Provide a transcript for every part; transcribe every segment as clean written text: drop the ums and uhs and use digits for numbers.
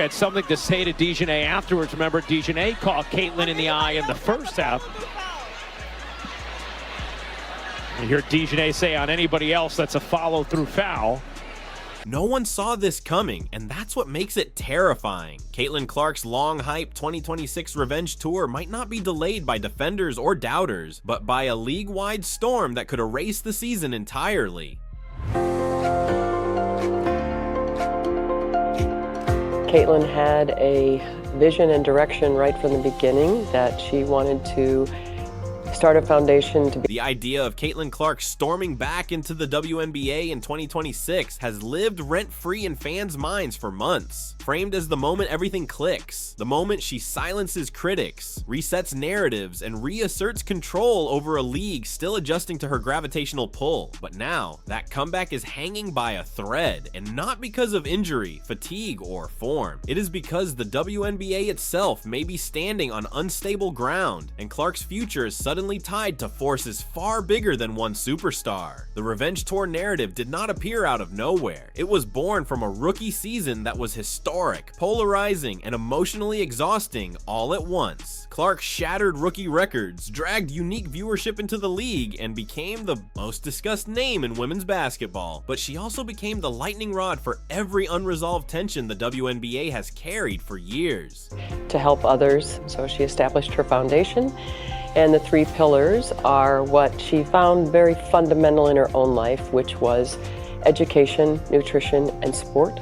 had something to say to DeJohnette afterwards. Remember, DeJohnette caught Caitlin in the eye in the first half. You hear DeJohnette say on anybody else that's a follow-through foul. No one saw this coming, and that's what makes it terrifying. Caitlin Clark's long-hyped 2026 revenge tour might not be delayed by defenders or doubters, but by a league-wide storm that could erase the season entirely. Caitlin had a vision and direction right from the beginning that she wanted to start a foundation to be. The idea of Caitlin Clark storming back into the WNBA in 2026 has lived rent-free in fans' minds for months. Framed as the moment everything clicks, the moment she silences critics, resets narratives, and reasserts control over a league still adjusting to her gravitational pull. But now, that comeback is hanging by a thread, and not because of injury, fatigue, or form. It is because the WNBA itself may be standing on unstable ground, and Clark's future is suddenly tied to forces far bigger than one superstar. The Revenge Tour narrative did not appear out of nowhere. It was born from a rookie season that was historic, polarizing, and emotionally exhausting all at once. Clark shattered rookie records, dragged unique viewership into the league, and became the most discussed name in women's basketball. But she also became the lightning rod for every unresolved tension the WNBA has carried for years. To help others, so she established her foundation. And the 3 pillars are what she found very fundamental in her own life, which was education, nutrition, and sport.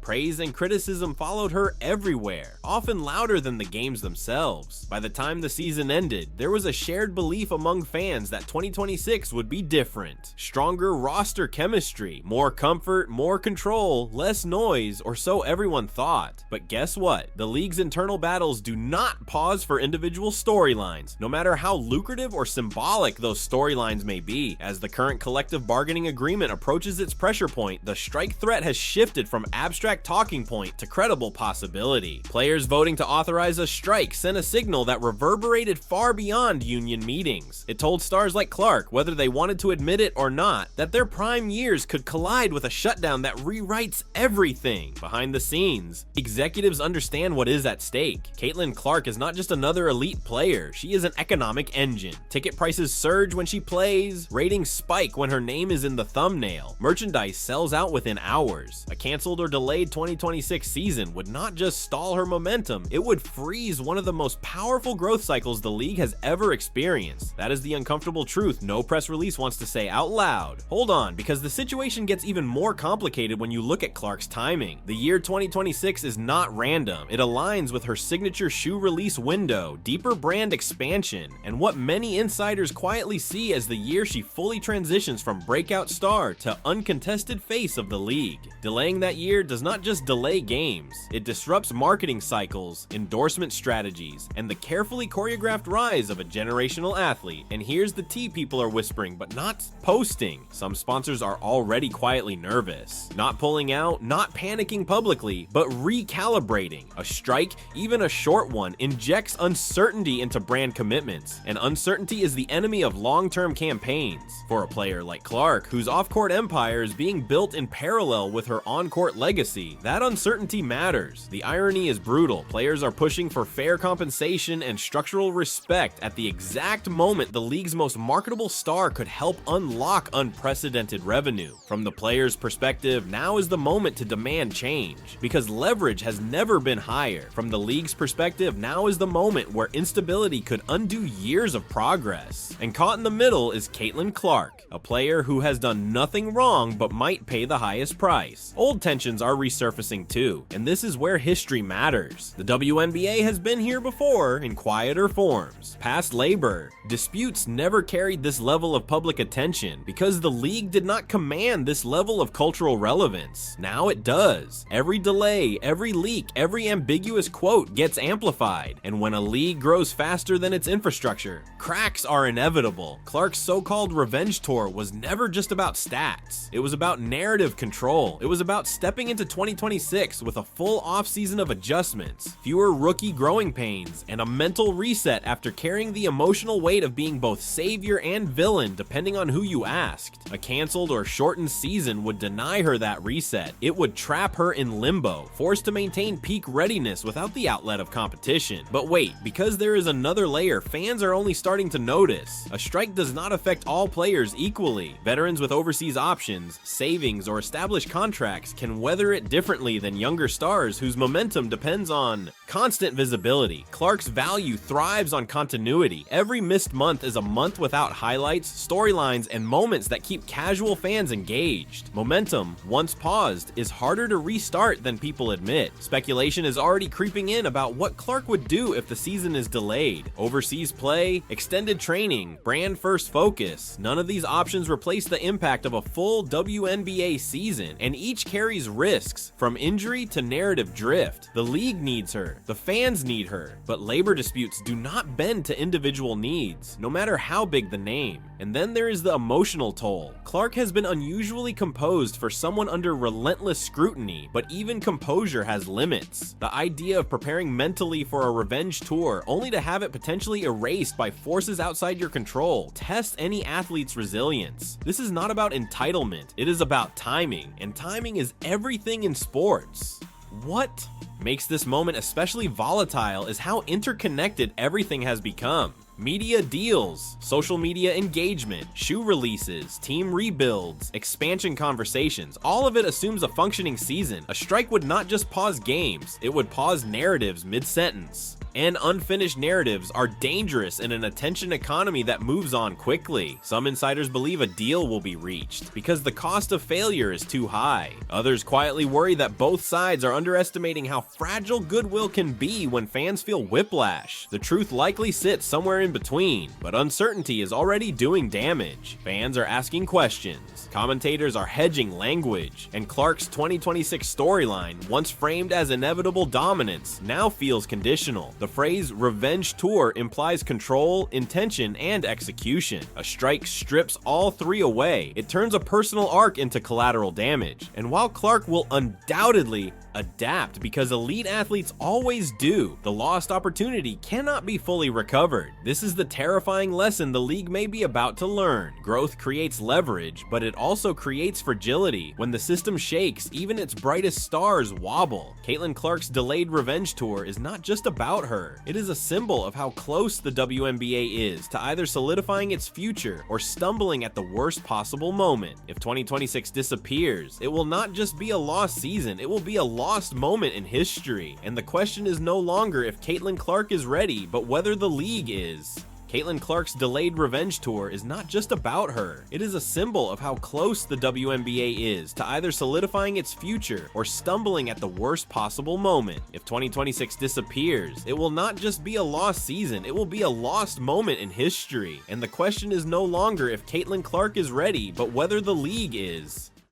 Praise and criticism followed her everywhere, often louder than the games themselves. By the time the season ended, there was a shared belief among fans that 2026 would be different. Stronger roster chemistry, more comfort, more control, less noise, or so everyone thought. But guess what? The league's internal battles do not pause for individual storylines, no matter how lucrative or symbolic those storylines may be. As the current collective bargaining agreement approaches its pressure point, the strike threat has shifted from abstract talking point to credible possibility. Players voting to authorize a strike sent a signal that reverberated far beyond union meetings. It told stars like Clark, whether they wanted to admit it or not, that their prime years could collide with a shutdown that rewrites everything. Behind the scenes, executives understand what is at stake. Caitlin Clark is not just another elite player, she is an economic engine. Ticket prices surge when she plays, ratings spike when her name is in the thumbnail, merchandise sells out within hours. A canceled or delayed 2026 season would not just stall her momentum, it would freeze one of the most powerful growth cycles the league has ever experienced. That is the uncomfortable truth no press release wants to say out loud. Hold on, because the situation gets even more complicated when you look at Clark's timing. The year 2026 is not random. It aligns with her signature shoe release window, deeper brand expansion, and what many insiders quietly see as the year she fully transitions from breakout star to uncontested face of the league. Delaying that year does not just delay games, it disrupts marketing cycles, endorsement strategies, and the carefully choreographed rise of a generational athlete. And here's the tea people are whispering but not posting. Some sponsors are already quietly nervous. Not pulling out, not panicking publicly, but recalibrating. A strike, even a short one, injects uncertainty into brand commitments, and uncertainty is the enemy of long-term campaigns. For a player like Clark, whose off-court empire is being built in parallel with her on-court legacy, that uncertainty matters. The irony is brutal. Players are pushing for fair compensation and structural respect at the exact moment the league's most marketable star could help unlock unprecedented revenue. From the player's perspective, now is the moment to demand change, because leverage has never been higher. From the league's perspective, now is the moment where instability could undo years of progress. And caught in the middle is Caitlin Clark, a player who has done nothing wrong but might pay the highest price. Old tensions are resurfacing too, and this is where history matters. The WNBA has been here before in quieter forms. Past labor disputes never carried this level of public attention because the league did not command this level of cultural relevance. Now it does. Every delay, every leak, every ambiguous quote gets amplified, and when a league grows faster than its infrastructure, cracks are inevitable. Clark's so-called revenge tour was never just about stats. It was about narrative control. It was about stepping into into 2026 with a full offseason of adjustments, fewer rookie growing pains, and a mental reset after carrying the emotional weight of being both savior and villain depending on who you asked. A canceled or shortened season would deny her that reset. It would trap her in limbo, forced to maintain peak readiness without the outlet of competition. But wait, because there is another layer fans are only starting to notice. A strike does not affect all players equally. Veterans with overseas options, savings, or established contracts can weather it differently than younger stars whose momentum depends on constant visibility. Clark's value thrives on continuity. Every missed month is a month without highlights, storylines, and moments that keep casual fans engaged. Momentum, once paused, is harder to restart than people admit. Speculation is already creeping in about what Clark would do if the season is delayed. Overseas play, extended training, brand first focus. None of these options replace the impact of a full WNBA season, and each carries risks, from injury to narrative drift. The league needs her, the fans need her, but labor disputes do not bend to individual needs, no matter how big the name. And then there is the emotional toll. Clark has been unusually composed for someone under relentless scrutiny, but even composure has limits. The idea of preparing mentally for a revenge tour only to have it potentially erased by forces outside your control tests any athlete's resilience. This is not about entitlement, it is about timing, and timing is everything in sports. What makes this moment especially volatile is how interconnected everything has become. Media deals, social media engagement, shoe releases, team rebuilds, expansion conversations, all of it assumes a functioning season. A strike would not just pause games, it would pause narratives mid-sentence. And unfinished narratives are dangerous in an attention economy that moves on quickly. Some insiders believe a deal will be reached because the cost of failure is too high. Others quietly worry that both sides are underestimating how fragile goodwill can be when fans feel whiplash. The truth likely sits somewhere in between, but uncertainty is already doing damage. Fans are asking questions, commentators are hedging language, and Clark's 2026 storyline, once framed as inevitable dominance, now feels conditional. The phrase revenge tour implies control, intention, and execution. A strike strips all three away. It turns a personal arc into collateral damage. And while Clark will undoubtedly adapt because elite athletes always do, the lost opportunity cannot be fully recovered. This is the terrifying lesson the league may be about to learn. Growth creates leverage, but it also creates fragility. When the system shakes, even its brightest stars wobble. Caitlin Clark's delayed revenge tour is not just about her. It is a symbol of how close the WNBA is to either solidifying its future or stumbling at the worst possible moment. If 2026 disappears, it will not just be a lost season, it will be a lost moment in history. And the question is no longer if Caitlin Clark is ready, but whether the league is. Caitlin Clark's delayed revenge tour is not just about her. It is a symbol of how close the WNBA is to either solidifying its future or stumbling at the worst possible moment. If 2026 disappears, it will not just be a lost season, it will be a lost moment in history. And the question is no longer if Caitlin Clark is ready, but whether the league is.